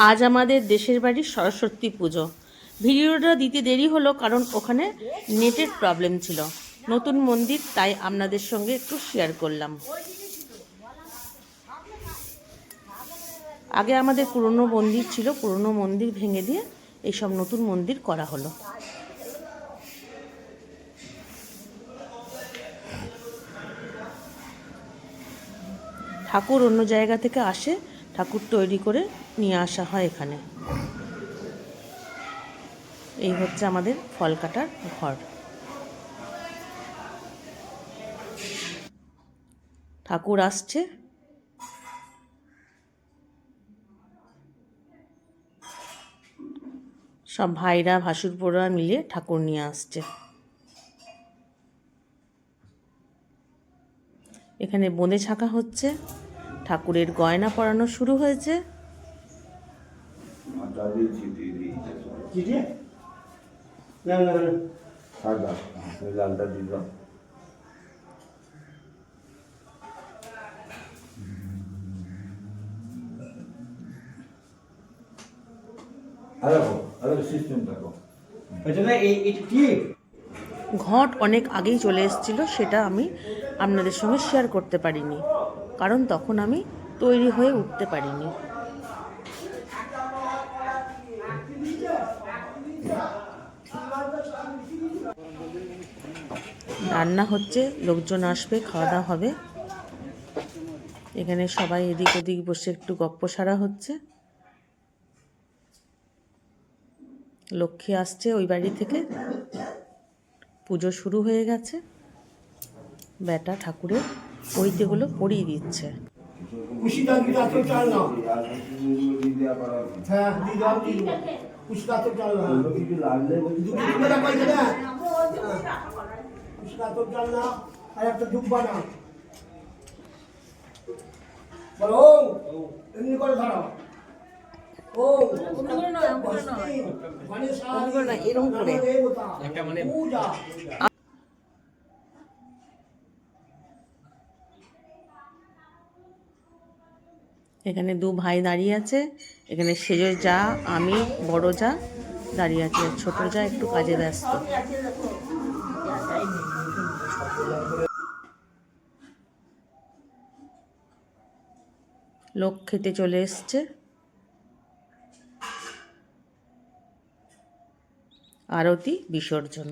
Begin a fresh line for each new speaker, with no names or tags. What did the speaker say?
আজ আমাদের দেশের বাড়ির সরস্বতী পুজো। ভিডিওটা দিতে দেরি হলো কারণ ওখানে নেটের প্রবলেম ছিল। নতুন মন্দির, তাই আপনাদের সঙ্গে একটু শেয়ার করলাম। আগে আমাদের পুরনো মন্দির ছিল, পুরনো মন্দির ভেঙে দিয়ে এইসব নতুন মন্দির করা হলো। ঠাকুর অন্য জায়গা থেকে আসে, ঠাকুর তৈরি করে নিয়ে আসা হয় এখানে। এই হচ্ছে আমাদের ফল কাটার ঘর। ঠাকুর আসছে, সব ভাইরা ভাসুরপোরা মিলে ঠাকুর নিয়ে আসছে। এখানে বোঁদে ছাঁকা হচ্ছে, ঠাকুরের গয়না পরানো শুরু হয়েছে। ঘট অনেক আগেই চলে এসেছিল, সেটা আমি আপনাদের সঙ্গে শেয়ার করতে পারিনি, কারণ তখন আমি তৈরি হয়ে উঠতে পারিনি। রান্না হচ্ছে, লোকজন আসবে, খাওয়া দাওয়া হবে। এখানে সবাই এদিক ওদিক বসে একটু গপ্প সারা হচ্ছে। লক্ষ্মী আসছে ওই বাড়ি থেকে, পুজো শুরু হয়ে গেছে। বেটা ঠাকুরের পৈতেগুলো পরিয়ে দিচ্ছে। এরকম করে এখানে দু ভাই দাঁড়িয়ে আছে। এখানে সেজ যা, আমি বড় যা দাঁড়িয়ে আছে, ছোট যা একটু কাজে ব্যস্ত। লোক খেতে চলে এসছে। আরতি বিসর্জন।